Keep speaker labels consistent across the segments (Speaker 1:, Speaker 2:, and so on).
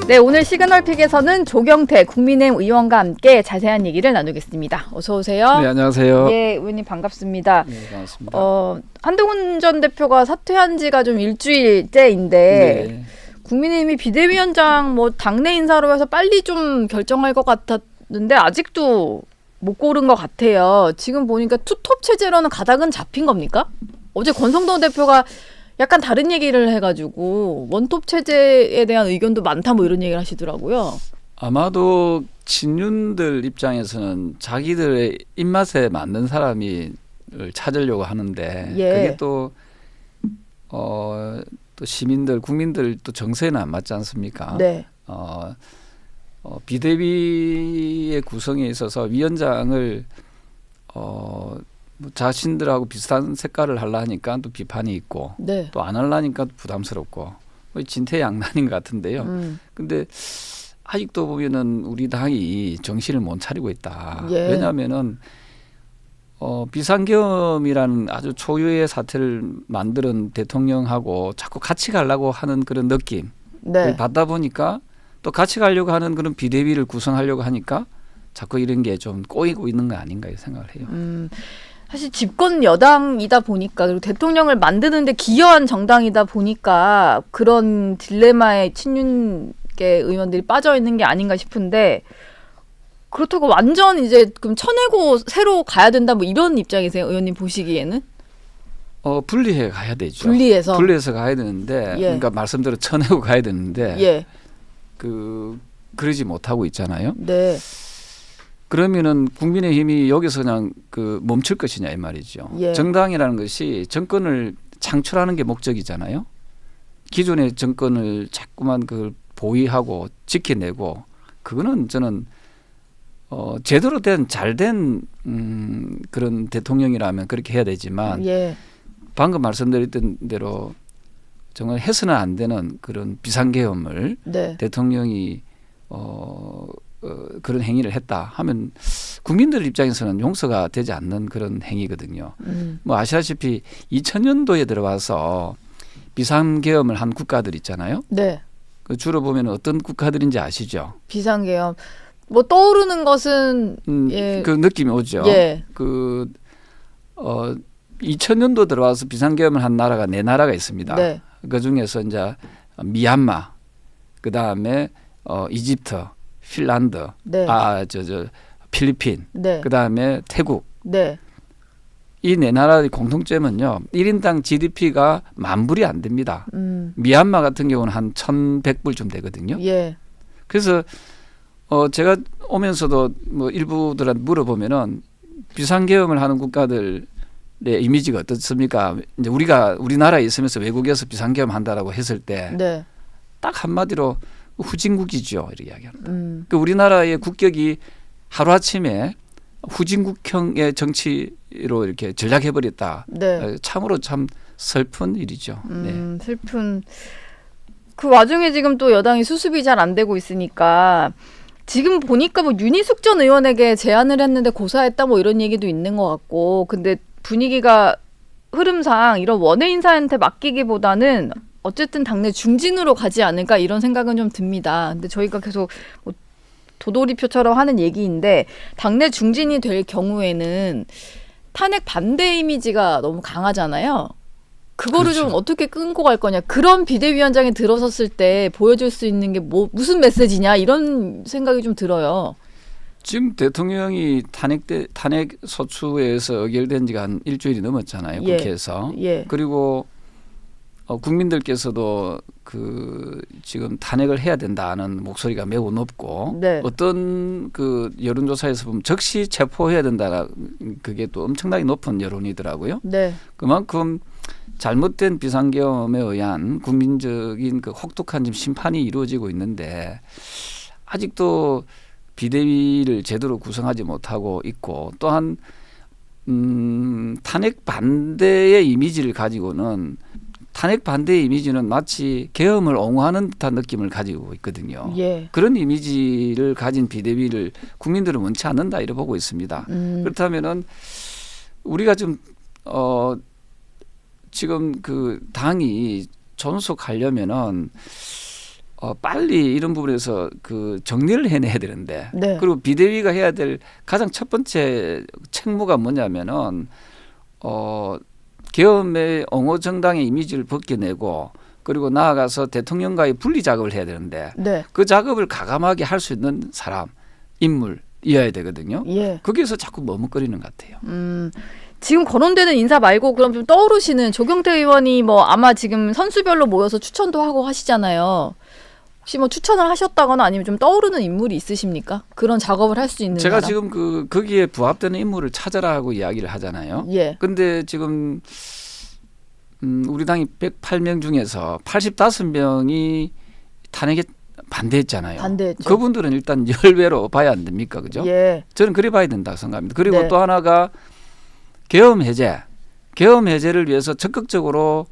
Speaker 1: 네, 오늘 시그널픽에서는 조경태 국민의힘 의원과 함께 자세한 얘기를 나누겠습니다. 어서 오세요.
Speaker 2: 네, 안녕하세요.
Speaker 1: 예, 의원님 반갑습니다.
Speaker 2: 네, 반갑습니다.
Speaker 1: 한동훈 전 대표가 사퇴한 지가 좀 일주일째인데
Speaker 2: 네.
Speaker 1: 국민의힘이 비대위원장 당내 인사로 해서 빨리 좀 결정할 것 같았는데 아직도 못 고른 것 같아요. 지금 보니까 투톱 체제로는 가닥은 잡힌 겁니까? 어제 권성동 대표가 약간 다른 얘기를 해가지고 원톱 체제에 대한 의견도 많다 이런 얘기를 하시더라고요.
Speaker 2: 아마도 친윤들 입장에서는 자기들의 입맛에 맞는 사람이 찾으려고 하는데
Speaker 1: 예.
Speaker 2: 그게 또 시민들, 국민들 또 정서에는 안 맞지 않습니까?
Speaker 1: 네.
Speaker 2: 비대위의 구성에 있어서 위원장을 자신들하고 비슷한 색깔을 하려니까 또 비판이 있고
Speaker 1: 네.
Speaker 2: 또 안 하려니까 부담스럽고 진퇴양난인 것 같은데요. 근데 아직도 보면은 우리 당이 정신을 못 차리고 있다.
Speaker 1: 예.
Speaker 2: 왜냐하면은 비상계엄이라는 아주 초유의 사태를 만드는 대통령하고 자꾸 같이 가려고 하는 그런 느낌
Speaker 1: 네.
Speaker 2: 받다 보니까 또 같이 가려고 하는 그런 비대위를 구성하려고 하니까 자꾸 이런 게 좀 꼬이고 있는 거 아닌가 생각을 해요.
Speaker 1: 사실 집권 여당이다 보니까 그리고 대통령을 만드는데 기여한 정당이다 보니까 그런 딜레마에 친윤계 의원들이 빠져 있는 게 아닌가 싶은데 그렇다고 완전 이제 그럼 쳐내고 새로 가야 된다 이런 입장이세요, 의원님 보시기에는?
Speaker 2: 분리해 가야 되죠.
Speaker 1: 분리해서
Speaker 2: 가야 되는데,
Speaker 1: 예.
Speaker 2: 그러니까 말씀대로 쳐내고 가야 되는데,
Speaker 1: 예.
Speaker 2: 그러지 못하고 있잖아요.
Speaker 1: 네.
Speaker 2: 그러면은 국민의힘이 여기서 그냥 멈출 것이냐 이 말이죠.
Speaker 1: 예.
Speaker 2: 정당이라는 것이 정권을 창출하는 게 목적이잖아요. 기존의 정권을 자꾸만 그걸 보위하고 지켜내고 그거는 저는 제대로 된 잘된 그런 대통령이라면 그렇게 해야 되지만
Speaker 1: 예.
Speaker 2: 방금 말씀드렸던 대로 정말 해서는 안 되는 그런 비상계엄을
Speaker 1: 네.
Speaker 2: 대통령이 그런 행위를 했다 하면 국민들 입장에서는 용서가 되지 않는 그런 행위거든요. 아시다시피 2000년도에 들어와서 비상계엄을 한 국가들 있잖아요.
Speaker 1: 네.
Speaker 2: 주로 보면 어떤 국가들인지 아시죠?
Speaker 1: 비상계엄 떠오르는 것은 예.
Speaker 2: 그 느낌이 오죠.
Speaker 1: 예.
Speaker 2: 2000년도 들어와서 비상계엄을 한 나라가 4나라가 있습니다.
Speaker 1: 네.
Speaker 2: 그 중에서 이제 미얀마, 그 다음에 이집트, 핀란드,
Speaker 1: 네.
Speaker 2: 필리핀,
Speaker 1: 네.
Speaker 2: 그 다음에 태국.
Speaker 1: 네.
Speaker 2: 이 4나라의 공통점은요. 1인당 GDP가 10,000불이 안 됩니다. 미얀마 같은 경우는 한 1,100불 되거든요.
Speaker 1: 예.
Speaker 2: 그래서 제가 오면서도 일부들한테 물어보면은 비상계엄을 하는 국가들의 이미지가 어떻습니까? 이제 우리나라에 있으면서 외국에서 비상계엄 한다라고 했을 때
Speaker 1: 네.
Speaker 2: 딱 한마디로 후진국이죠. 이렇게 이야기합니다. 우리나라의 국격이 하루아침에 후진국형의 정치로 이렇게 전락해버렸다.
Speaker 1: 네.
Speaker 2: 참으로 참 슬픈 일이죠. 네.
Speaker 1: 슬픈. 그 와중에 지금 또 여당이 수습이 잘 안 되고 있으니까 지금 보니까 윤희숙 전 의원에게 제안을 했는데 고사했다 이런 얘기도 있는 것 같고 근데 분위기가 흐름상 이런 원외 인사한테 맡기기보다는 어쨌든 당내 중진으로 가지 않을까 이런 생각은 좀 듭니다. 근데 저희가 계속 도돌이표처럼 하는 얘기인데 당내 중진이 될 경우에는 탄핵 반대 이미지가 너무 강하잖아요. 그거를
Speaker 2: 그렇죠.
Speaker 1: 좀 어떻게 끊고 갈 거냐. 그런 비대위원장에 들어섰을 때 보여줄 수 있는 게 무슨 메시지냐 이런 생각이 좀 들어요.
Speaker 2: 지금 대통령이 탄핵 소추에 의해서 의결된 지가 한 일주일이 넘었잖아요.
Speaker 1: 예.
Speaker 2: 국회에서.
Speaker 1: 예.
Speaker 2: 그리고 국민들께서도 지금 탄핵을 해야 된다는 목소리가 매우 높고
Speaker 1: 네.
Speaker 2: 어떤 여론조사에서 보면 즉시 체포해야 된다. 그게 또 엄청나게 높은 여론이더라고요.
Speaker 1: 네.
Speaker 2: 그만큼 잘못된 비상계엄에 의한 국민적인 혹독한 심판이 이루어지고 있는데 아직도 비대위를 제대로 구성하지 못하고 있고 또한 탄핵 반대의 이미지를 가지고는 탄핵 반대의 이미지는 마치 계엄을 옹호하는 듯한 느낌을 가지고 있거든요.
Speaker 1: 예.
Speaker 2: 그런 이미지를 가진 비대위를 국민들은 원치 않는다 이렇게 보고 있습니다. 그렇다면은 우리가 좀 지금 당이 존속하려면은 빨리 이런 부분에서 그 정리를 해내야 되는데
Speaker 1: 네.
Speaker 2: 그리고 비대위가 해야 될 가장 첫 번째 책무가 뭐냐면은 계엄의 옹호 정당의 이미지를 벗겨내고 그리고 나아가서 대통령과의 분리 작업을 해야 되는데
Speaker 1: 네.
Speaker 2: 그 작업을 가감하게 할 수 있는 사람, 인물이어야 되거든요.
Speaker 1: 예.
Speaker 2: 거기에서 자꾸 머뭇거리는 것 같아요.
Speaker 1: 지금 거론되는 인사 말고 그럼 좀 떠오르시는 조경태 의원이 뭐 아마 지금 선수별로 모여서 추천도 하고 하시잖아요. 혹시 뭐 추천을 하셨다거나 아니면 좀 떠오르는 인물이 있으십니까? 그런 작업을 할 수 있는
Speaker 2: 제가
Speaker 1: 사람?
Speaker 2: 지금 거기에 부합되는 인물을 찾아라고 이야기를 하잖아요.
Speaker 1: 예.
Speaker 2: 근데 지금 우리 당이 108명 중에서 85명이 탄핵에 반대했잖아요.
Speaker 1: 반대했죠.
Speaker 2: 그분들은 일단 열외로 봐야 안 됩니까? 그죠?
Speaker 1: 예.
Speaker 2: 저는 그래 봐야 된다고 생각합니다. 그리고
Speaker 1: 네.
Speaker 2: 또 하나가 계엄 해제를 위해서 적극적으로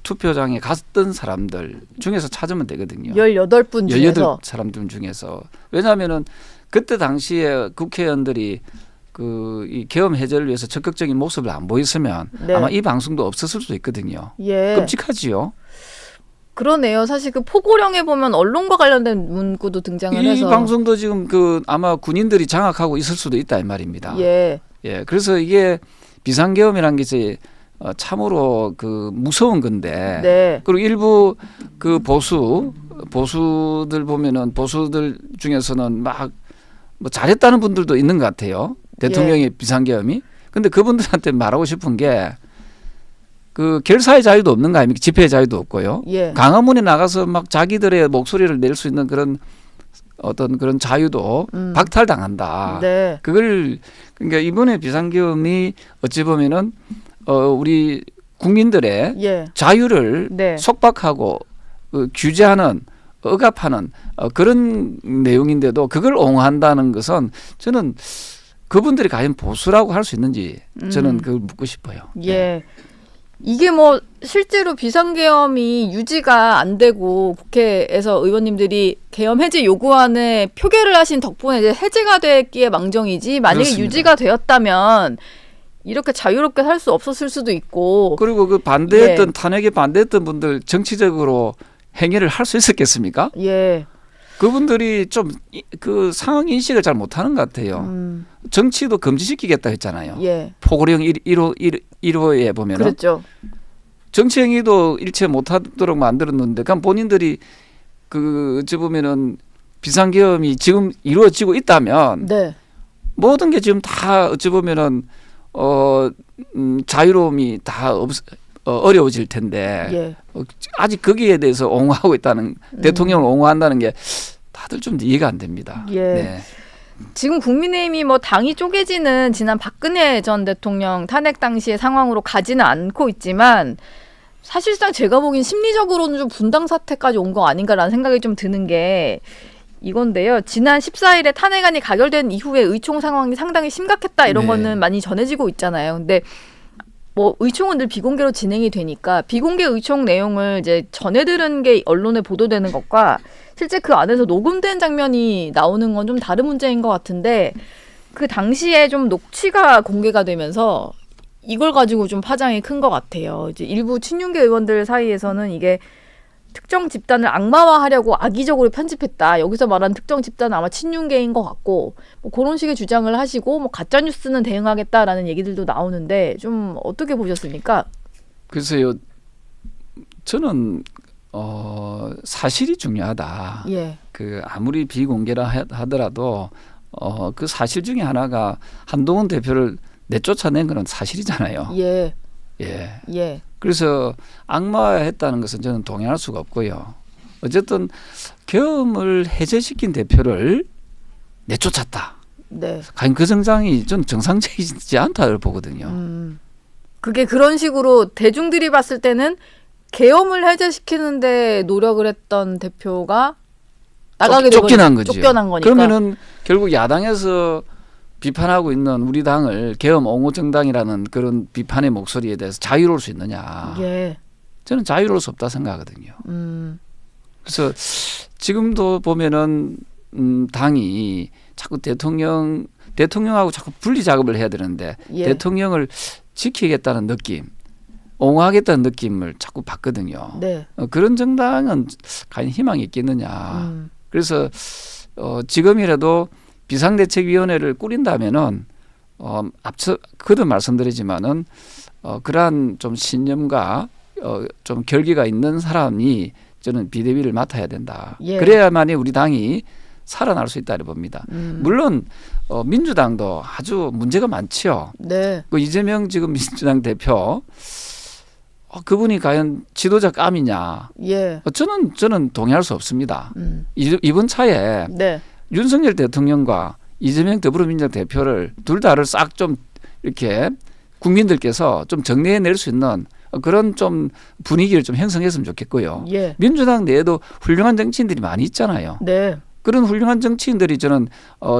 Speaker 2: 투표장에 갔던 사람들 중에서 찾으면 되거든요.
Speaker 1: 18분 중에서
Speaker 2: 18사람들 중에서. 왜냐하면은 그때 당시에 국회의원들이 이 계엄 해제를 위해서 적극적인 모습을 안 보였으면
Speaker 1: 네.
Speaker 2: 아마 이 방송도 없었을 수도 있거든요.
Speaker 1: 예.
Speaker 2: 끔찍하지요.
Speaker 1: 그러네요. 사실 그 포고령에 보면 언론과 관련된 문구도 등장을
Speaker 2: 이
Speaker 1: 해서
Speaker 2: 방송도 지금 아마 군인들이 장악하고 있을 수도 있다 이 말입니다.
Speaker 1: 예.
Speaker 2: 예, 그래서 이게 비상계엄이라는 게 이제 참으로 무서운 건데.
Speaker 1: 네.
Speaker 2: 그리고 일부 보수들 보면은 보수들 중에서는 막 뭐 잘했다는 분들도 있는 것 같아요. 대통령의 비상계엄이. 근데 그분들한테 말하고 싶은 게 결사의 자유도 없는 거 아닙니까? 집회의 자유도 없고요.
Speaker 1: 예.
Speaker 2: 강화문에 나가서 막 자기들의 목소리를 낼 수 있는 그런 어떤 그런 자유도 박탈당한다.
Speaker 1: 네.
Speaker 2: 그러니까 이번에 비상계엄이 어찌 보면은 우리 국민들의
Speaker 1: 예.
Speaker 2: 자유를
Speaker 1: 네.
Speaker 2: 속박하고 규제하는 억압하는 그런 내용인데도 그걸 옹호한다는 것은 저는 그분들이 과연 보수라고 할 수 있는지 저는 그걸 묻고 싶어요.
Speaker 1: 예. 이게 뭐 실제로 비상계엄이 유지가 안 되고 국회에서 의원님들이 계엄 해제 요구안에 표결을 하신 덕분에 이제 해제가 됐기에 망정이지 만약에
Speaker 2: 그렇습니다.
Speaker 1: 유지가 되었다면 이렇게 자유롭게 살 수 없었을 수도 있고
Speaker 2: 그리고 탄핵에 반대했던 분들 정치적으로 행위를 할 수 있었겠습니까?
Speaker 1: 예.
Speaker 2: 그분들이 좀 상황 인식을 잘 못하는 것 같아요. 정치도 금지시키겠다 했잖아요.
Speaker 1: 예.
Speaker 2: 포고령 1호에 보면
Speaker 1: 그랬죠.
Speaker 2: 정치 행위도 일체 못하도록 만들었는데 그럼 본인들이 어찌 보면은 비상계엄이 지금 이루어지고 있다면
Speaker 1: 네.
Speaker 2: 모든 게 지금 다 어찌 보면은 자유로움이 다 어려워질 텐데
Speaker 1: 예.
Speaker 2: 아직 거기에 대해서 옹호하고 있다는 대통령을 옹호한다는 게 다들 좀 이해가 안 됩니다.
Speaker 1: 예.
Speaker 2: 네.
Speaker 1: 지금 국민의힘이 뭐 당이 쪼개지는 지난 박근혜 전 대통령 탄핵 당시의 상황으로 가지는 않고 있지만 사실상 제가 보기엔 심리적으로는 좀 분당 사태까지 온 거 아닌가라는 생각이 좀 드는 게 이건데요. 지난 14일에 탄핵안이 가결된 이후에 의총 상황이 상당히 심각했다 이런
Speaker 2: 네.
Speaker 1: 거는 많이 전해지고 있잖아요. 근데 뭐 의총은 늘 비공개로 진행이 되니까 비공개 의총 내용을 이제 전해 들은 게 언론에 보도되는 것과 실제 그 안에서 녹음된 장면이 나오는 건 좀 다른 문제인 것 같은데 그 당시에 좀 녹취가 공개가 되면서 이걸 가지고 좀 파장이 큰 것 같아요. 이제 일부 친윤계 의원들 사이에서는 이게 특정 집단을 악마화하려고 악의적으로 편집했다. 여기서 말하는 특정 집단은 아마 친윤계인 것 같고 뭐 그런 식의 주장을 하시고 뭐 가짜 뉴스는 대응하겠다라는 얘기들도 나오는데 좀 어떻게 보셨습니까?
Speaker 2: 글쎄요. 저는 사실이 중요하다.
Speaker 1: 예.
Speaker 2: 아무리 비공개라 하더라도 그 사실 중에 하나가 한동훈 대표를 내쫓아낸 건 사실이잖아요.
Speaker 1: 예.
Speaker 2: 예.
Speaker 1: 예.
Speaker 2: 그래서 악마화했다는 것은 저는 동의할 수가 없고요. 어쨌든 계엄을 해제시킨 대표를 내쫓았다.
Speaker 1: 네.
Speaker 2: 과연 그 정상이 좀 정상적이지 않다고 보거든요.
Speaker 1: 그게 그런 식으로 대중들이 봤을 때는 계엄을 해제시키는데 노력을 했던 대표가 나가게
Speaker 2: 쫓겨난 거죠.
Speaker 1: 쫓겨난 거니까.
Speaker 2: 그러면은 결국 야당에서 비판하고 있는 우리 당을 계엄 옹호 정당이라는 그런 비판의 목소리에 대해서 자유로울 수 있느냐.
Speaker 1: 예.
Speaker 2: 저는 자유로울 수 없다 생각하거든요. 그래서 지금도 보면은 당이 자꾸 대통령하고 자꾸 분리 작업을 해야 되는데
Speaker 1: 예.
Speaker 2: 대통령을 지키겠다는 느낌. 옹호하겠다는 느낌을 자꾸 받거든요.
Speaker 1: 네.
Speaker 2: 그런 정당은 과연 희망이 있겠느냐. 그래서 지금이라도 비상대책위원회를 꾸린다면은 앞서 그도 말씀드리지만은 그러한 좀 신념과 좀 결기가 있는 사람이 저는 비대위를 맡아야 된다.
Speaker 1: 예.
Speaker 2: 그래야만이 우리 당이 살아날 수 있다고 봅니다. 물론 민주당도 아주 문제가 많지요.
Speaker 1: 네.
Speaker 2: 그 이재명 지금 민주당 대표 그분이 과연 지도자감이냐?
Speaker 1: 예.
Speaker 2: 저는 동의할 수 없습니다. 이번 차에
Speaker 1: 네.
Speaker 2: 윤석열 대통령과 이재명 더불어민주당 대표를 둘 다를 싹 좀 이렇게 국민들께서 좀 정리해낼 수 있는 그런 좀 분위기를 좀 형성했으면 좋겠고요.
Speaker 1: 예.
Speaker 2: 민주당 내에도 훌륭한 정치인들이 많이 있잖아요.
Speaker 1: 네.
Speaker 2: 그런 훌륭한 정치인들이 저는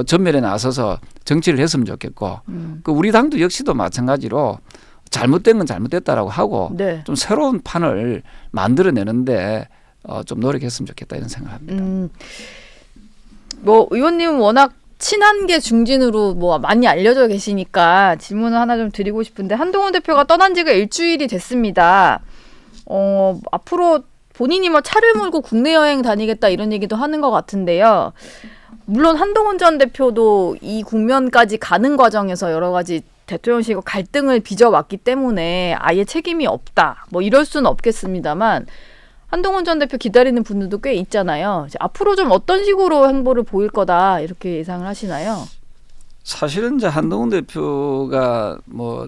Speaker 2: 전면에 나서서 정치를 했으면 좋겠고 그 우리 당도 역시도 마찬가지로 잘못된 건 잘못됐다라고 하고
Speaker 1: 네.
Speaker 2: 좀 새로운 판을 만들어내는데 좀 노력했으면 좋겠다 이런 생각합니다.
Speaker 1: 뭐 의원님은 워낙 친한 게 중진으로 뭐 많이 알려져 계시니까 질문을 하나 좀 드리고 싶은데 한동훈 대표가 떠난 지가 일주일이 됐습니다. 앞으로 본인이 뭐 차를 몰고 국내 여행 다니겠다 이런 얘기도 하는 것 같은데요. 물론 한동훈 전 대표도 이 국면까지 가는 과정에서 여러 가지 대통령실과 갈등을 빚어왔기 때문에 아예 책임이 없다. 뭐 이럴 수는 없겠습니다만 한동훈 전 대표 기다리는 분들도 꽤 있잖아요. 이제 앞으로 좀 어떤 식으로 행보를 보일 거다 이렇게 예상을 하시나요?
Speaker 2: 사실은 이제 한동훈 대표가 뭐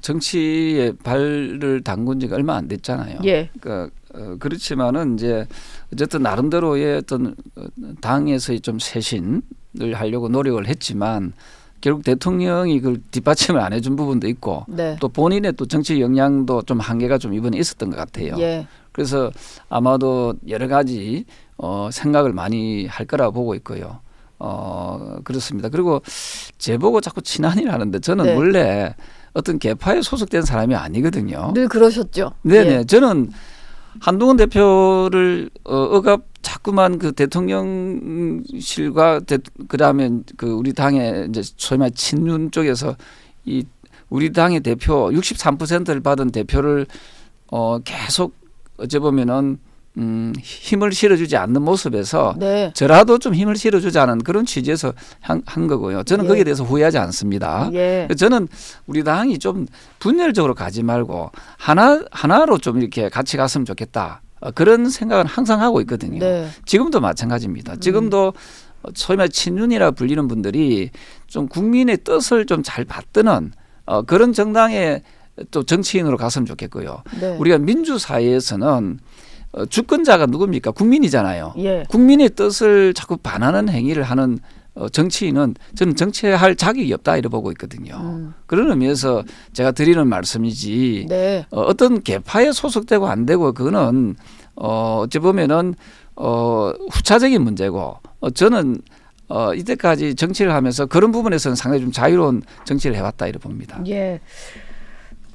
Speaker 2: 정치에 발을 담근 지가 얼마 안 됐잖아요.
Speaker 1: 예.
Speaker 2: 그러니까 그렇지만은 이제 어쨌든 나름대로의 어떤 당에서의 좀 쇄신을 하려고 노력을 했지만 결국 대통령이 그걸 뒷받침을 안 해준 부분도 있고
Speaker 1: 네.
Speaker 2: 또 본인의 또 정치 역량도 좀 한계가 좀 이번에 있었던 것 같아요.
Speaker 1: 예.
Speaker 2: 그래서 아마도 여러 가지 생각을 많이 할 거라 보고 있고요. 그렇습니다. 그리고 제보고 자꾸 친한이라는데 저는
Speaker 1: 네.
Speaker 2: 원래 어떤 계파에 소속된 사람이 아니거든요.
Speaker 1: 늘 그러셨죠.
Speaker 2: 네네.
Speaker 1: 예.
Speaker 2: 저는 한동훈 대표를 자꾸만 그 대통령실과 그다음에 그 우리 당의 이제 소위 말 친윤 쪽에서 이 우리 당의 대표 63%를 받은 대표를 계속 어찌 보면은 힘을 실어주지 않는 모습에서
Speaker 1: 네.
Speaker 2: 저라도 좀 힘을 실어주자는 그런 취지에서 한 거고요. 저는
Speaker 1: 예.
Speaker 2: 거기에 대해서 후회하지 않습니다.
Speaker 1: 예.
Speaker 2: 저는 우리 당이 좀 분열적으로 가지 말고 하나로 좀 이렇게 같이 갔으면 좋겠다. 그런 생각은 항상 하고 있거든요.
Speaker 1: 네.
Speaker 2: 지금도 마찬가지입니다. 지금도 소위 말 친윤이라 불리는 분들이 좀 국민의 뜻을 좀 잘 받드는 그런 정당의 또 정치인으로 갔으면 좋겠고요.
Speaker 1: 네.
Speaker 2: 우리가 민주 사회에서는 주권자가 누굽니까? 국민이잖아요.
Speaker 1: 예.
Speaker 2: 국민의 뜻을 자꾸 반하는 행위를 하는 정치인은 저는 정치할 자격이 없다 이렇게 보고 있거든요. 그런 의미에서 제가 드리는 말씀이지
Speaker 1: 네.
Speaker 2: 어떤 계파에 소속되고 안 되고 그거는 어찌 보면은 후차적인 문제고 저는 이때까지 정치를 하면서 그런 부분에서는 상당히 좀 자유로운 정치를 해왔다 이렇게 봅니다.
Speaker 1: 예.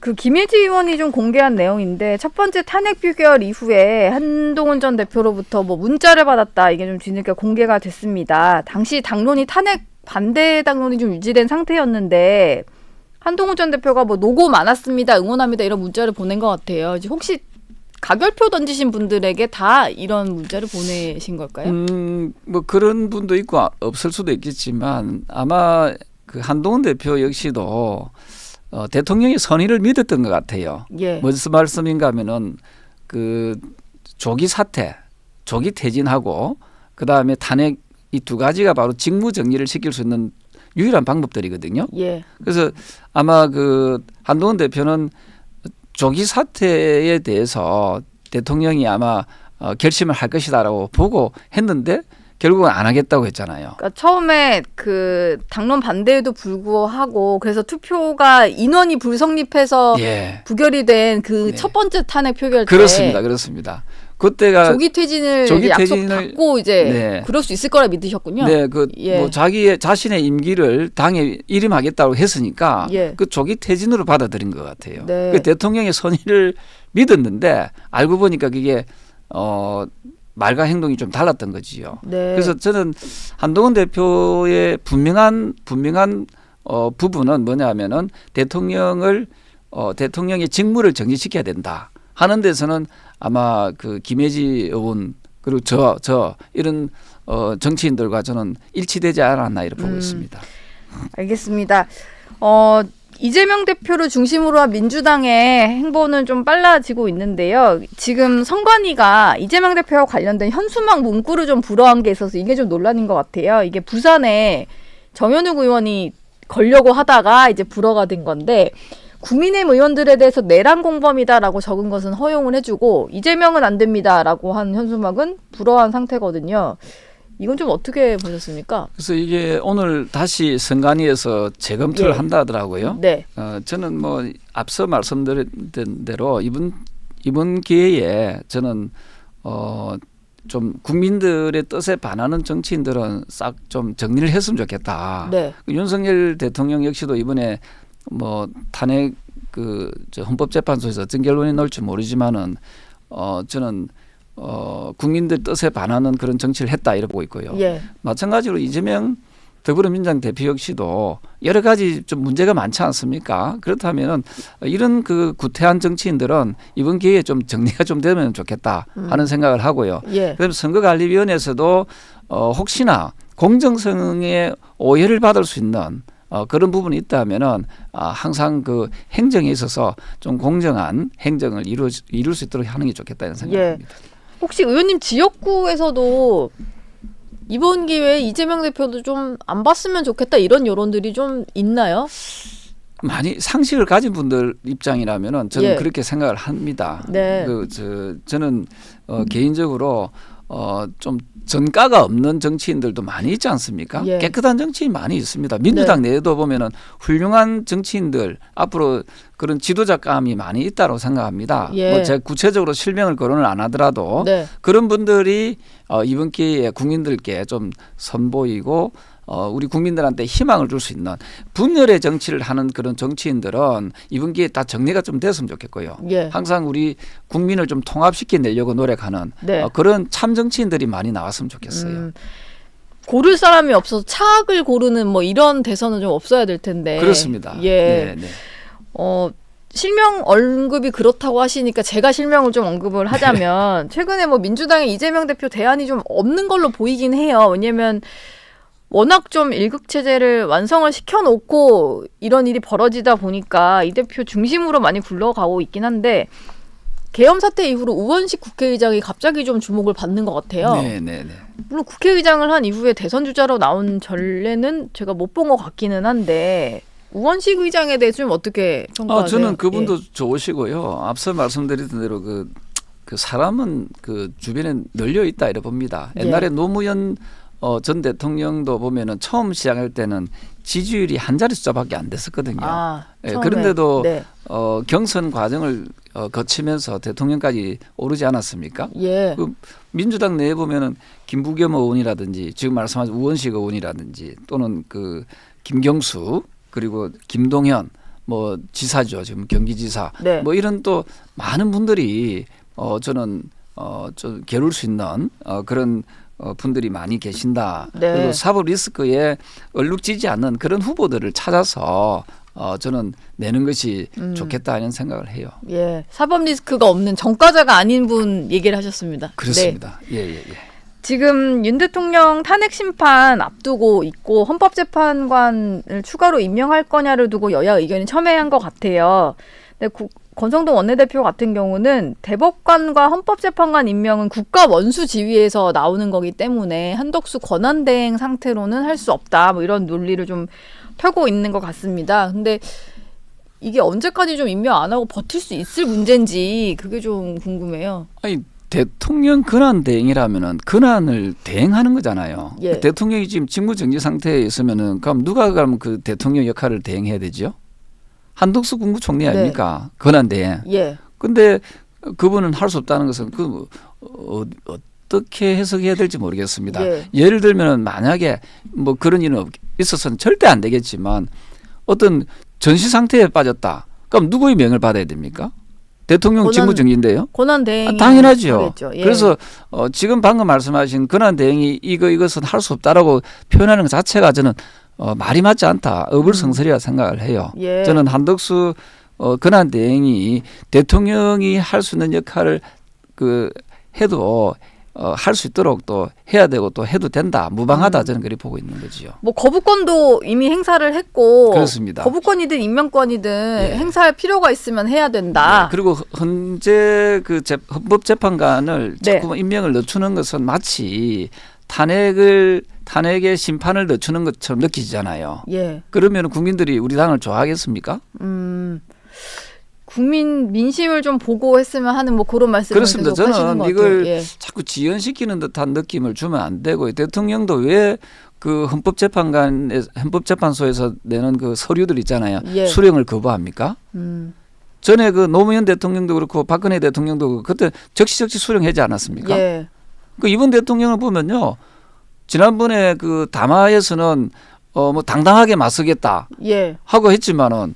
Speaker 1: 그 김혜지 의원이 좀 공개한 내용인데 첫 번째 탄핵 표결 이후에 한동훈 전 대표로부터 뭐 문자를 받았다 이게 좀 뒤늦게 공개가 됐습니다. 당시 당론이 탄핵 반대 당론이 좀 유지된 상태였는데 한동훈 전 대표가 뭐 노고 많았습니다, 응원합니다 이런 문자를 보낸 것 같아요. 이제 혹시 가결표 던지신 분들에게 다 이런 문자를 보내신 걸까요?
Speaker 2: 뭐 그런 분도 있고 없을 수도 있겠지만 아마 그 한동훈 대표 역시도 대통령의 선의를 믿었던 것 같아요.
Speaker 1: 예.
Speaker 2: 무슨 말씀인가 하면은 그 조기 사퇴, 조기 퇴진하고 그 다음에 탄핵 이 두 가지가 바로 직무 정리를 시킬 수 있는 유일한 방법들이거든요.
Speaker 1: 예.
Speaker 2: 그래서 아마 그 한동훈 대표는 조기 사퇴에 대해서 대통령이 아마 결심을 할 것이다라고 보고 했는데 결국은 안 하겠다고 했잖아요.
Speaker 1: 그러니까 처음에 그 당론 반대에도 불구하고 그래서 투표가 인원이 불성립해서
Speaker 2: 예.
Speaker 1: 부결이 된 그
Speaker 2: 네.
Speaker 1: 첫 번째 탄핵 표결 때
Speaker 2: 그렇습니다. 그렇습니다. 그때가
Speaker 1: 조기 퇴진을
Speaker 2: 조기
Speaker 1: 약속
Speaker 2: 퇴진을-
Speaker 1: 받고 이제
Speaker 2: 네.
Speaker 1: 그럴 수 있을 거라 믿으셨군요.
Speaker 2: 네, 그
Speaker 1: 예.
Speaker 2: 뭐 자신의 임기를 당에 일임하겠다고 했으니까
Speaker 1: 예.
Speaker 2: 그 조기 퇴진으로 받아들인 것 같아요.
Speaker 1: 네.
Speaker 2: 그 대통령의 선의를 믿었는데 알고 보니까 그게 말과 행동이 좀 달랐던 거지요.
Speaker 1: 네.
Speaker 2: 그래서 저는 한동훈 대표의 분명한 부분은 뭐냐면은 대통령을 대통령의 직무를 정지시켜야 된다 하는 데서는 아마 그 김혜지 의원 그리고 저 이런 정치인들과 저는 일치되지 않았나 이렇게 보고 있습니다.
Speaker 1: 알겠습니다. 이재명 대표를 중심으로 한 민주당의 행보는 좀 빨라지고 있는데요. 지금 선관위가 이재명 대표와 관련된 현수막 문구를 좀 불허한 게 있어서 이게 좀 논란인 것 같아요. 이게 부산에 정현욱 의원이 걸려고 하다가 이제 불허가 된 건데 국민의힘 의원들에 대해서 내란 공범이다라고 적은 것은 허용을 해주고 이재명은 안 됩니다라고 한 현수막은 불허한 상태거든요. 이건 좀 어떻게 보셨습니까?
Speaker 2: 그래서 이게 오늘 다시 선관위에서 재검토를
Speaker 1: 예.
Speaker 2: 한다 하더라고요.
Speaker 1: 네.
Speaker 2: 저는 뭐 앞서 말씀드린 대로 이번 기회에 저는 좀 국민들의 뜻에 반하는 정치인들은 싹 좀 정리를 했으면 좋겠다.
Speaker 1: 네.
Speaker 2: 윤석열 대통령 역시도 이번에 뭐 탄핵 저 헌법재판소에서 어떤 결론이 나올지 모르지만은 저는 국민들 뜻에 반하는 그런 정치를 했다 이렇게 보고 있고요.
Speaker 1: 예.
Speaker 2: 마찬가지로 이재명 더불어민주당 대표 역시도 여러 가지 좀 문제가 많지 않습니까? 그렇다면 이런 그 구태한 정치인들은 이번 기회에 좀 정리가 좀 되면 좋겠다 하는 생각을 하고요.
Speaker 1: 예.
Speaker 2: 그다음에 선거관리위원회에서도 혹시나 공정성에 오해를 받을 수 있는 그런 부분이 있다면은 항상 그 행정에 있어서 좀 공정한 행정을 이룰 수 있도록 하는 게 좋겠다는 생각입니다.
Speaker 1: 예. 혹시 의원님 지역구에서도 이번 기회에 이재명 대표도 좀 안 봤으면 좋겠다 이런 여론들이 좀 있나요?
Speaker 2: 많이 상식을 가진 분들 입장이라면은 저는
Speaker 1: 예.
Speaker 2: 그렇게 생각을 합니다.
Speaker 1: 네.
Speaker 2: 저는 개인적으로 좀 전가가 없는 정치인들도 많이 있지 않습니까?
Speaker 1: 예.
Speaker 2: 깨끗한 정치인 많이 있습니다. 민주당 내에도 보면은 훌륭한 정치인들 앞으로 그런 지도자감이 많이 있다고 생각합니다.
Speaker 1: 예.
Speaker 2: 뭐 제가 구체적으로 실명을 거론을 안 하더라도
Speaker 1: 네.
Speaker 2: 그런 분들이 이번 기회에 국민들께 좀 선보이고 우리 국민들한테 희망을 줄 수 있는 분열의 정치를 하는 그런 정치인들은 이번 기회에 다 정리가 좀 됐으면 좋겠고요.
Speaker 1: 예.
Speaker 2: 항상 우리 국민을 좀 통합시켜내려고 노력하는
Speaker 1: 네.
Speaker 2: 그런 참 정치인들이 많이 나왔으면 좋겠어요.
Speaker 1: 고를 사람이 없어서 차악을 고르는 뭐 이런 대선은 좀 없어야 될 텐데.
Speaker 2: 그렇습니다.
Speaker 1: 예.
Speaker 2: 네, 네.
Speaker 1: 실명 언급이 그렇다고 하시니까 제가 실명을 좀 언급을 하자면 최근에 뭐 민주당의 이재명 대표 대안이 좀 없는 걸로 보이긴 해요. 왜냐면 워낙 좀 일극 체제를 완성을 시켜놓고 이런 일이 벌어지다 보니까 이 대표 중심으로 많이 굴러가고 있긴 한데 계엄 사태 이후로 우원식 국회의장이 갑자기 좀 주목을 받는 것 같아요.
Speaker 2: 네, 네, 네.
Speaker 1: 물론 국회의장을 한 이후에 대선 주자로 나온 전례는 제가 못 본 것 같기는 한데 우원식 의장에 대해 좀 어떻게 평가하세요?
Speaker 2: 저는 그분도 좋으시고요. 앞서 말씀드렸던 대로 그 사람은 그 주변에 널려 있다 이래 봅니다. 옛날에 노무현 전 대통령도 보면은 처음 시작할 때는 지지율이 한 자리 숫자밖에 안 됐었거든요. 그런데도
Speaker 1: 네.
Speaker 2: 경선 과정을 거치면서 대통령까지 오르지 않았습니까?
Speaker 1: 예.
Speaker 2: 그 민주당 내에 보면은 김부겸 의원이라든지 지금 말씀하신 우원식 의원이라든지 또는 그 김경수 그리고 김동연 뭐 지사죠. 지금 경기지사
Speaker 1: 네.
Speaker 2: 뭐 이런 또 많은 분들이 저는 좀 겨룰 수 있는 그런 분들이 많이 계신다.
Speaker 1: 네.
Speaker 2: 그리고 사법 리스크에 얼룩지지 않는 그런 후보들을 찾아서 저는 내는 것이 좋겠다 이런 생각을 해요.
Speaker 1: 예. 사법 리스크가 없는 전과자가 아닌 분 얘기를 하셨습니다.
Speaker 2: 그렇습니다.
Speaker 1: 네.
Speaker 2: 예.
Speaker 1: 지금 윤 대통령 탄핵 심판 앞두고 있고 헌법재판관을 추가로 임명할 거냐를 두고 여야 의견이 첨예한 것 같아요. 근데 권성동 원내대표 같은 경우는 대법관과 헌법재판관 임명은 국가 원수 지위에서 나오는 거기 때문에 한덕수 권한대행 상태로는 할 수 없다. 뭐 이런 논리를 좀 펴고 있는 것 같습니다. 근데 이게 언제까지 좀 임명 안 하고 버틸 수 있을 문제인지 그게 좀 궁금해요.
Speaker 2: 아니 대통령 권한 대행이라면은 권한을 대행하는 거잖아요.
Speaker 1: 예.
Speaker 2: 대통령이 지금 직무정지 상태에 있으면은 그럼 누가 그러면 그 대통령 역할을 대행해야 되죠? 한덕수 국무총리 아닙니까? 권한 대행.
Speaker 1: 예.
Speaker 2: 근데 그분은 할 수 없다는 것은 어떻게 해석해야 될지 모르겠습니다.
Speaker 1: 예.
Speaker 2: 예를 들면 만약에 뭐 그런 일은 있어서는 절대 안 되겠지만 어떤 전시 상태에 빠졌다. 그럼 누구의 명을 받아야 됩니까? 대통령 직무정지인데요.
Speaker 1: 권한 대행이
Speaker 2: 당연하죠.
Speaker 1: 하겠죠. 예.
Speaker 2: 그래서 지금 방금 말씀하신 권한 대행이 이것은 할 수 없다라고 표현하는 것 자체가 저는 말이 맞지 않다. 어불성설이라 생각을 해요.
Speaker 1: 예.
Speaker 2: 저는 한덕수 권한 대행이 대통령이 할 수 있는 역할을 해도 할 수 있도록 또 해야 되고 또 해도 된다. 무방하다. 저는 그렇게 보고 있는 거지요.
Speaker 1: 뭐 거부권도 이미 행사를 했고
Speaker 2: 그렇습니다.
Speaker 1: 거부권이든 임명권이든
Speaker 2: 예.
Speaker 1: 행사할 필요가 있으면 해야 된다.
Speaker 2: 네, 그리고 현재 헌법재판관을
Speaker 1: 네.
Speaker 2: 자꾸 임명을 늦추는 것은 마치 탄핵의 심판을 늦추는 것처럼 느끼잖아요.
Speaker 1: 예.
Speaker 2: 그러면 국민들이 우리 당을 좋아하겠습니까?
Speaker 1: 국민 민심을 좀 보고 했으면 하는 뭐 그런 말씀을
Speaker 2: 그렇습니다.
Speaker 1: 계속 하시는
Speaker 2: 저는
Speaker 1: 것
Speaker 2: 이걸
Speaker 1: 같아요. 예.
Speaker 2: 자꾸 지연시키는 듯한 느낌을 주면 안 되고 대통령도 왜 그 헌법재판소에서 내는 그 서류들 있잖아요.
Speaker 1: 예.
Speaker 2: 수령을 거부합니까? 전에 그 노무현 대통령도 그렇고 박근혜 대통령도 그때 적시적시 수령하지 않았습니까?
Speaker 1: 예.
Speaker 2: 그 이번 대통령을 보면요. 지난번에 그 담화에서는 뭐 당당하게 맞서겠다
Speaker 1: 예.
Speaker 2: 하고 했지만은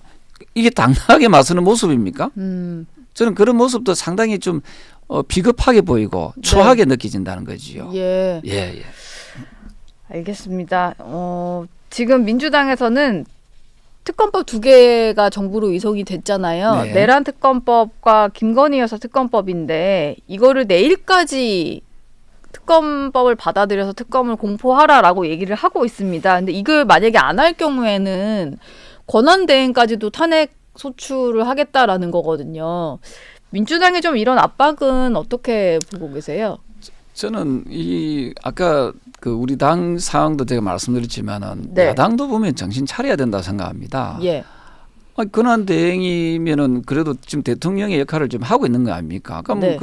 Speaker 2: 이게 당당하게 맞서는 모습입니까? 저는 그런 모습도 상당히 좀 비겁하게 보이고 초하게 느껴진다는 거지요.
Speaker 1: 예.
Speaker 2: 예, 예.
Speaker 1: 알겠습니다. 지금 민주당에서는 특검법 2개가 정부로 이송이 됐잖아요.
Speaker 2: 네.
Speaker 1: 내란 특검법과 김건희 여사 특검법인데 이거를 내일까지 특검법을 받아들여서 특검을 공포하라라고 얘기를 하고 있습니다. 근데 이걸 만약에 안 할 경우에는 권한대행까지도 탄핵 소추를 하겠다라는 거거든요. 민주당의 좀 이런 압박은 어떻게 보고 계세요?
Speaker 2: 저는 이 아까 그 우리 당 상황도 제가 말씀드렸지만은
Speaker 1: 네.
Speaker 2: 야당도 보면 정신 차려야 된다 생각합니다.
Speaker 1: 예.
Speaker 2: 권한 대행이면은 그래도 지금 대통령의 역할을 좀 하고 있는 거 아닙니까? 그러니까
Speaker 1: 네.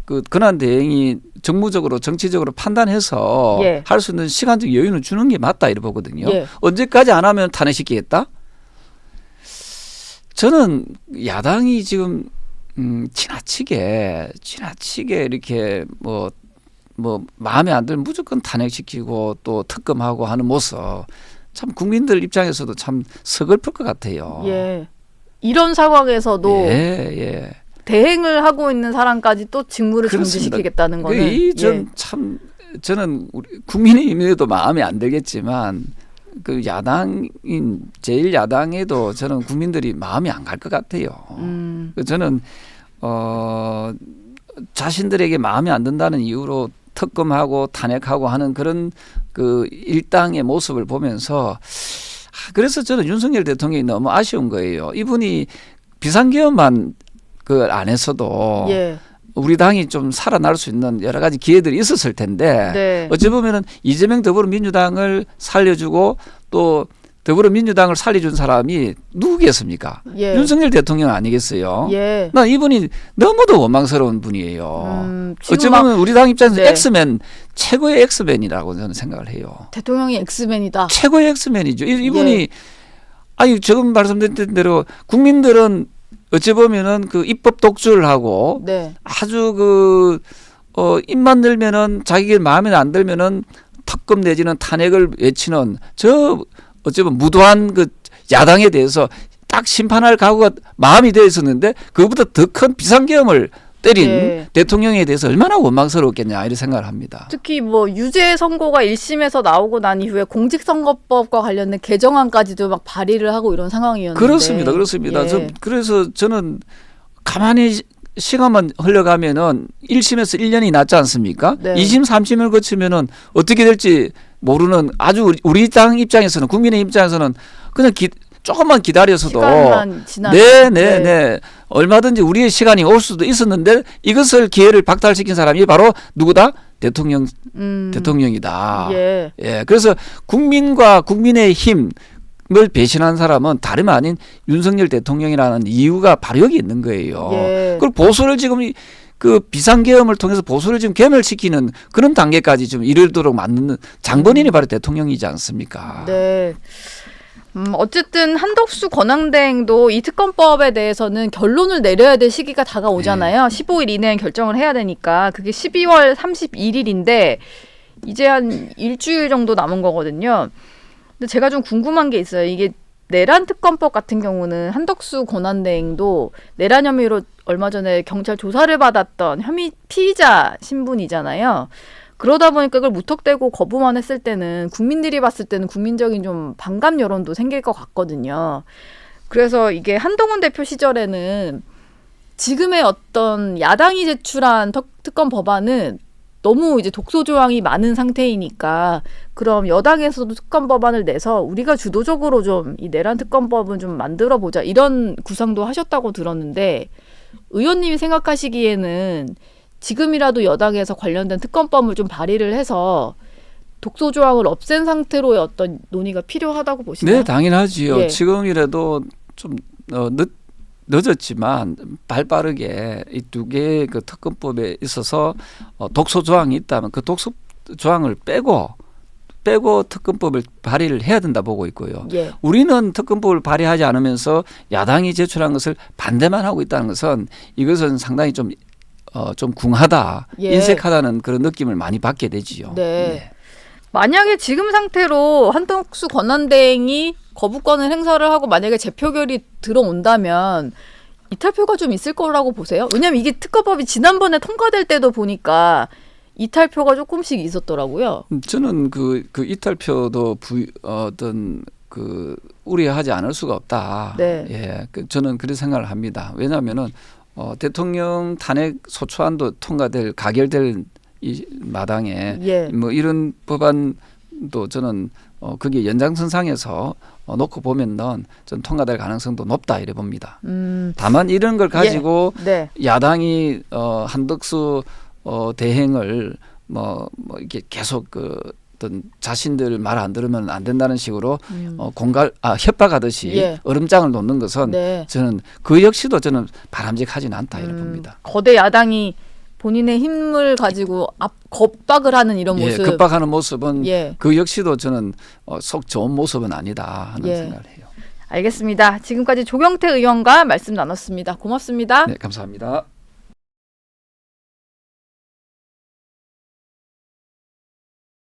Speaker 2: 그 권한 대행이 정무적으로 정치적으로 판단해서
Speaker 1: 예.
Speaker 2: 할 수 있는 시간적 여유는 주는 게 맞다 이래 보거든요.
Speaker 1: 예.
Speaker 2: 언제까지 안 하면 탄핵시키겠다? 저는 야당이 지금 지나치게 이렇게 뭐 마음에 안 들면 무조건 탄핵시키고 또 특검하고 하는 모습 참 국민들 입장에서도 참 서글플 것 같아요.
Speaker 1: 예. 이런 상황에서도
Speaker 2: 예.
Speaker 1: 대행을 하고 있는 사람까지 또 직무를
Speaker 2: 그렇습니다.
Speaker 1: 정지시키겠다는 거는
Speaker 2: 저는 우리 국민의힘에도 마음에 안 들겠지만 그 야당인 제1야당에도 저는 국민들이 마음이 안 갈 것 같아요. 저는 자신들에게 마음에 안 든다는 이유로 특검하고 탄핵하고 하는 그런 그 일당의 모습을 보면서 그래서 저는 윤석열 대통령이 너무 아쉬운 거예요. 이분이 비상계엄만 그 안에서도
Speaker 1: 예.
Speaker 2: 우리 당이 좀 살아날 수 있는 여러 가지 기회들이 있었을 텐데
Speaker 1: 네.
Speaker 2: 어찌 보면은 이재명 더불어민주당을 살려주고 또 더불어민주당을 살려준 사람이 누구겠습니까?
Speaker 1: 예.
Speaker 2: 윤석열 대통령 아니겠어요?
Speaker 1: 예.
Speaker 2: 난 이분이 너무도 원망스러운 분이에요.
Speaker 1: 지금
Speaker 2: 어찌
Speaker 1: 막
Speaker 2: 보면 우리 당 입장에서
Speaker 1: 네.
Speaker 2: 엑스맨 최고의 엑스맨이라고 저는 생각을 해요.
Speaker 1: 대통령이 엑스맨이다.
Speaker 2: 최고의 엑스맨이죠. 이분이
Speaker 1: 예.
Speaker 2: 아니 지금 말씀드린 대로 국민들은 어찌 보면은 그 입법 독주를 하고
Speaker 1: 네.
Speaker 2: 아주 입만 들면은 자기 마음에 안 들면은 특검 내지는 탄핵을 외치는 어찌 보면 무도한 그 야당에 대해서 딱 심판할 각오가 마음이 되어 있었는데 그것보다 더 큰 비상계엄을 때린
Speaker 1: 예.
Speaker 2: 대통령에 대해서 얼마나 원망스러웠겠냐 이런 생각을 합니다.
Speaker 1: 특히 뭐 유죄 선고가 1심에서 나오고 난 이후에 공직선거법과 관련된 개정안까지도 막 발의를 하고 이런 상황이었는데.
Speaker 2: 그렇습니다.
Speaker 1: 예.
Speaker 2: 그래서 저는 가만히 시간만 흘러가면은 1심에서 1년이 낫지 않습니까?
Speaker 1: 네.
Speaker 2: 2심, 3심을 거치면은 어떻게 될지 모르는 아주 우리 당 입장에서는 국민의 입장에서는 그냥 조금만 기다려서도
Speaker 1: 시간만 지나.
Speaker 2: 네. 얼마든지 우리의 시간이 올 수도 있었는데 이것을 기회를 박탈시킨 사람이 바로 누구다? 대통령이다.
Speaker 1: 예.
Speaker 2: 예. 그래서 국민과 국민의 힘을 배신한 사람은 다름 아닌 윤석열 대통령이라는 이유가 바로 여기 있는 거예요.
Speaker 1: 예.
Speaker 2: 그리고 보수를 지금 그 비상계엄을 통해서 보수를 지금 괴멸시키는 그런 단계까지 좀 이르도록 만드는 장본인이 바로 대통령이지 않습니까?
Speaker 1: 네. 어쨌든 한덕수 권한대행도 이 특검법에 대해서는 결론을 내려야 될 시기가 다가오잖아요. 15일 이내에 결정을 해야 되니까 그게 12월 31일인데 이제 한 일주일 정도 남은 거거든요. 근데 제가 좀 궁금한 게 있어요. 이게 내란 특검법 같은 경우는 한덕수 권한대행도 내란 혐의로 얼마 전에 경찰 조사를 받았던 피의자 신분이잖아요. 그러다 보니까 그걸 무턱대고 거부만 했을 때는 국민들이 봤을 때는 국민적인 좀 반감 여론도 생길 것 같거든요. 그래서 이게 한동훈 대표 시절에는 지금의 어떤 야당이 제출한 특검 법안은 너무 이제 독소 조항이 많은 상태이니까 그럼 여당에서도 특검 법안을 내서 우리가 주도적으로 좀 이 내란 특검법은 좀 만들어 보자 이런 구상도 하셨다고 들었는데 의원님이 생각하시기에는 지금이라도 여당에서 관련된 특검법을 좀 발의를 해서 독소 조항을 없앤 상태로의 어떤 논의가 필요하다고 보시나요?
Speaker 2: 네, 당연하지요.
Speaker 1: 예.
Speaker 2: 지금이라도 좀 늦었지만 발빠르게 이 두 개의 그 특검법에 있어서 독소 조항이 있다면 그 독소 조항을 빼고 특검법을 발의를 해야 된다 보고 있고요.
Speaker 1: 예.
Speaker 2: 우리는 특검법을 발의하지 않으면서 야당이 제출한 것을 반대만 하고 있다는 것은 이것은 상당히 좀 궁하다,
Speaker 1: 예.
Speaker 2: 인색하다는 그런 느낌을 많이 받게 되지요.
Speaker 1: 네. 만약에 지금 상태로 한덕수 권한대행이 거부권을 행사를 하고 만약에 재표결이 들어온다면 이탈표가 좀 있을 거라고 보세요? 왜냐하면 이게 특검법이 지난번에 통과될 때도 보니까 이탈표가 조금씩 있었더라고요.
Speaker 2: 저는 그 이탈표도 우려하지 않을 수가 없다.
Speaker 1: 네.
Speaker 2: 예, 저는 그런 생각을 합니다. 왜냐하면은 대통령 탄핵 소추안도 가결될 이 마당에
Speaker 1: 예.
Speaker 2: 뭐 이런 법안도 저는 그게 연장선상에서 놓고 보면은 전 통과될 가능성도 높다 이래 봅니다. 다만 이런 걸 가지고
Speaker 1: 네.
Speaker 2: 야당이 한덕수 대행을 이렇게 계속 어떤 자신들 말 안 들으면 안 된다는 식으로 협박하듯이
Speaker 1: 예.
Speaker 2: 얼음장을 놓는 것은
Speaker 1: 네.
Speaker 2: 저는 그 역시도 저는 바람직하지는 않다 이래 봅니다.
Speaker 1: 거대 야당이 본인의 힘을 가지고 겁박을 하는 이런
Speaker 2: 예,
Speaker 1: 모습.
Speaker 2: 급박하는 모습은
Speaker 1: 예.
Speaker 2: 그 역시도 저는 속 좋은 모습은 아니다 하는
Speaker 1: 예.
Speaker 2: 생각을 해요.
Speaker 1: 알겠습니다. 지금까지 조경태 의원과 말씀 나눴습니다. 고맙습니다.
Speaker 2: 네, 감사합니다.